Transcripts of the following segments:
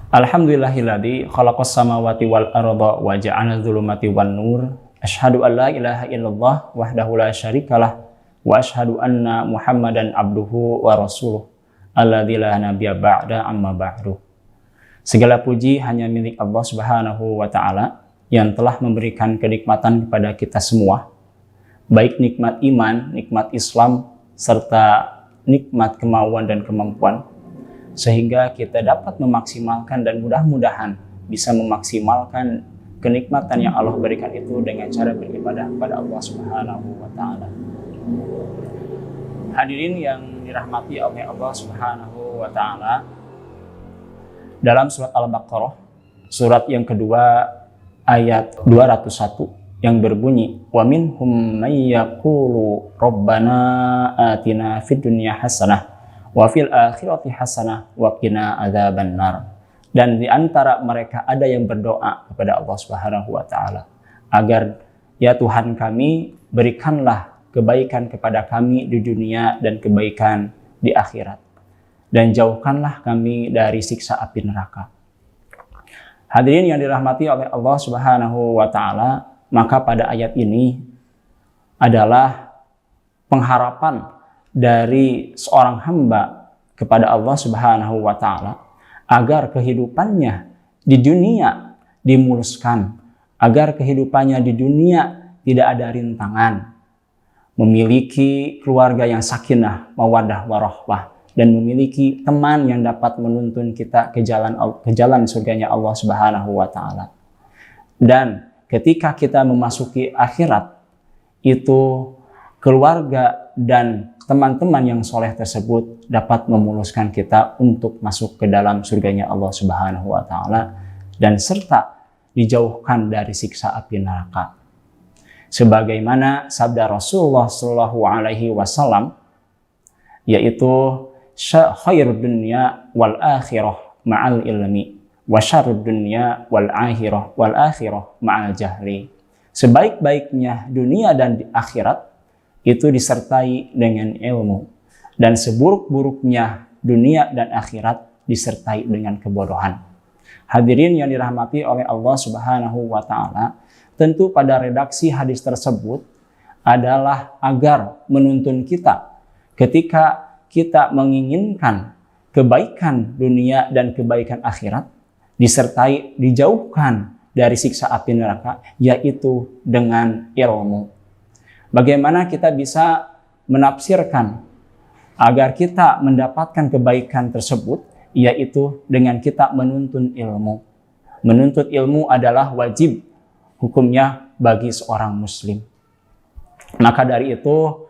Alhamdulillahilladzi khalaqas samawati wal arda wa ja'ala dzulumati wan nur. Asyhadu an la ilaha illallah wahdahu la syarikalah wa asyhadu anna Muhammadan abduhu wa rasuluh alladzi la nabiyya ba'da amma ba'du. Segala puji hanya milik Allah Subhanahu wa taala yang telah memberikan kenikmatan kepada kita semua, baik nikmat iman, nikmat Islam, serta nikmat kemauan dan kemampuan, sehingga kita dapat memaksimalkan dan mudah-mudahan bisa memaksimalkan kenikmatan yang Allah berikan itu dengan cara beribadah kepada Allah Subhanahu wa taala. Hadirin yang dirahmati oleh Allah Subhanahu wa taala, dalam surat Al-Baqarah, surat yang kedua ayat 201 yang berbunyi, wa minhum may yaqulu rabbana atina fid dunya hasanah wa fil akhirati hasanah wa qina adzabannar. Dan di antara mereka ada yang berdoa kepada Allah Subhanahu wa taala agar, ya Tuhan kami, berikanlah kebaikan kepada kami di dunia dan kebaikan di akhirat, dan jauhkanlah kami dari siksa api neraka. Hadirin yang dirahmati oleh Allah Subhanahu wa taala, maka pada ayat ini adalah pengharapan dari seorang hamba kepada Allah Subhanahu wa taala agar kehidupannya di dunia dimuluskan, agar kehidupannya di dunia tidak ada rintangan, memiliki keluarga yang sakinah, mawaddah, warahmah, dan memiliki teman yang dapat menuntun kita ke jalan surganya Allah Subhanahu wa taala. Dan ketika kita memasuki akhirat, itu keluarga dan teman-teman yang soleh tersebut dapat memuluskan kita untuk masuk ke dalam surganya Allah Subhanahu wa taala dan serta dijauhkan dari siksa api neraka. Sebagaimana sabda Rasulullah Shallallahu alaihi wasallam, yaitu khairud dunya wal akhirah ma'al ilmi wa syarrud dunya wal akhirah ma'al jahli. Sebaik-baiknya dunia dan akhirat itu disertai dengan ilmu, dan seburuk-buruknya dunia dan akhirat disertai dengan kebodohan. Hadirin yang dirahmati oleh Allah Subhanahu wa taala, tentu pada redaksi hadis tersebut adalah agar menuntun kita ketika kita menginginkan kebaikan dunia dan kebaikan akhirat disertai dijauhkan dari siksa api neraka, yaitu dengan ilmu. Bagaimana kita bisa menafsirkan agar kita mendapatkan kebaikan tersebut, yaitu dengan kita menuntut ilmu. Menuntut ilmu adalah wajib hukumnya bagi seorang muslim. Maka dari itu,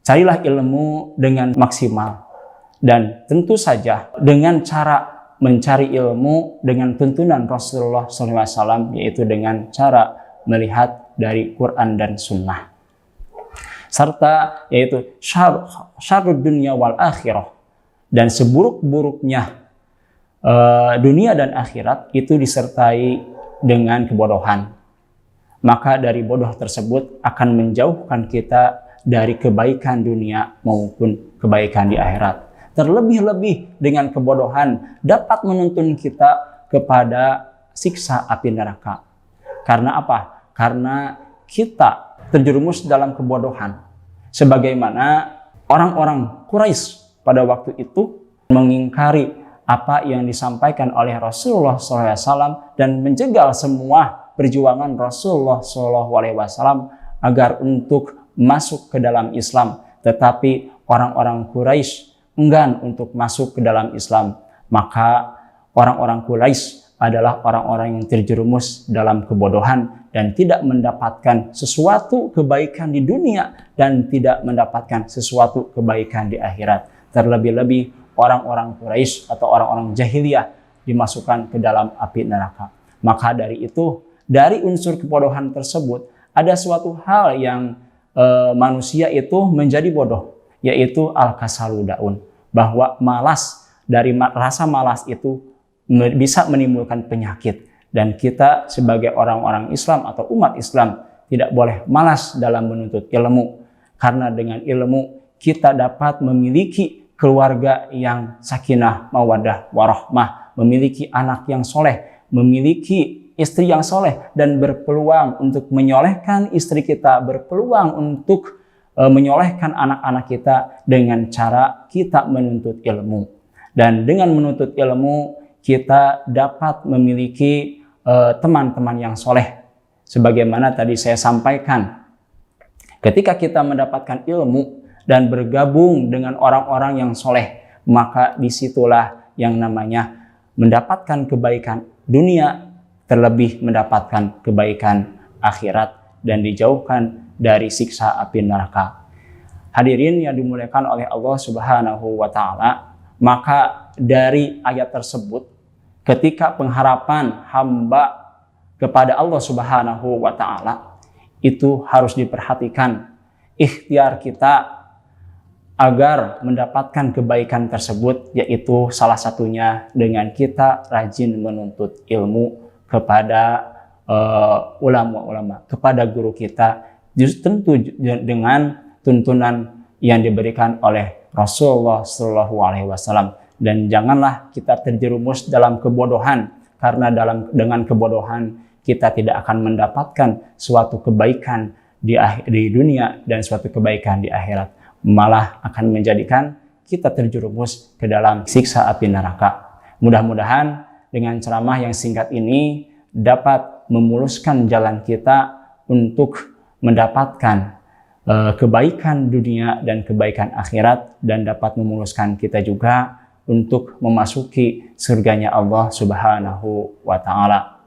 carilah ilmu dengan maksimal. Dan tentu saja dengan cara mencari ilmu dengan tuntunan Rasulullah SAW, yaitu dengan cara melihat dari Quran dan Sunnah. Serta yaitu syarrud dunya wal akhirah, dan seburuk-buruknya dunia dan akhirat itu disertai dengan kebodohan. Maka dari bodoh tersebut akan menjauhkan kita dari kebaikan dunia maupun kebaikan di akhirat. Terlebih-lebih dengan kebodohan dapat menuntun kita kepada siksa api neraka. Karena apa? Karena kita terjerumus dalam kebodohan, sebagaimana orang-orang Quraisy pada waktu itu mengingkari apa yang disampaikan oleh Rasulullah SAW dan menjegal semua perjuangan Rasulullah SAW agar untuk masuk ke dalam Islam. Tetapi orang-orang Quraisy enggan untuk masuk ke dalam Islam. Maka orang-orang Quraisy adalah orang-orang yang terjerumus dalam kebodohan dan tidak mendapatkan sesuatu kebaikan di dunia dan tidak mendapatkan sesuatu kebaikan di akhirat. Terlebih-lebih orang-orang Quraisy atau orang-orang jahiliyah dimasukkan ke dalam api neraka. Maka dari itu, dari unsur kebodohan tersebut ada suatu hal yang manusia itu menjadi bodoh, yaitu al-kasalu daun, bahwa malas, dari rasa malas itu bisa menimbulkan penyakit. Dan kita sebagai orang-orang Islam atau umat Islam tidak boleh malas dalam menuntut ilmu. Karena dengan ilmu kita dapat memiliki keluarga yang sakinah, mawaddah, warahmah, memiliki anak yang soleh, memiliki istri yang soleh, dan berpeluang untuk menyolehkan istri kita, berpeluang untuk menyolehkan anak-anak kita dengan cara kita menuntut ilmu. Dan dengan menuntut ilmu, kita dapat memiliki teman-teman yang soleh. Sebagaimana tadi saya sampaikan, ketika kita mendapatkan ilmu dan bergabung dengan orang-orang yang soleh, maka disitulah yang namanya mendapatkan kebaikan dunia, terlebih mendapatkan kebaikan akhirat dan dijauhkan dari siksa api neraka. Hadirin yang dimuliakan oleh Allah Subhanahu wa Ta'ala, maka dari ayat tersebut, ketika pengharapan hamba kepada Allah Subhanahu wa Ta'ala, itu harus diperhatikan ikhtiar kita agar mendapatkan kebaikan tersebut, yaitu salah satunya dengan kita rajin menuntut ilmu kepada ulama-ulama, kepada guru kita, tentu dengan tuntunan yang diberikan oleh Rasulullah SAW. Dan janganlah kita terjerumus dalam kebodohan, karena dengan kebodohan kita tidak akan mendapatkan suatu kebaikan di dunia dan suatu kebaikan di akhirat, malah akan menjadikan kita terjerumus ke dalam siksa api neraka. Mudah-mudahan dengan ceramah yang singkat ini dapat memuluskan jalan kita untuk mendapatkan kebaikan dunia dan kebaikan akhirat, dan dapat memuluskan kita juga untuk memasuki surganya Allah Subhanahu wa Ta'ala.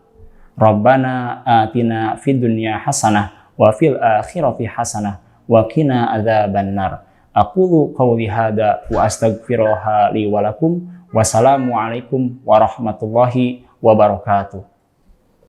Rabbana atina fid dunya hasanah wa fil akhirati hasanah wa qina adzabannar. Aqulu qawli hadza wa astaghfirullaha li wa lakum. Wassalamu alaikum warahmatullahi wabarakatuh.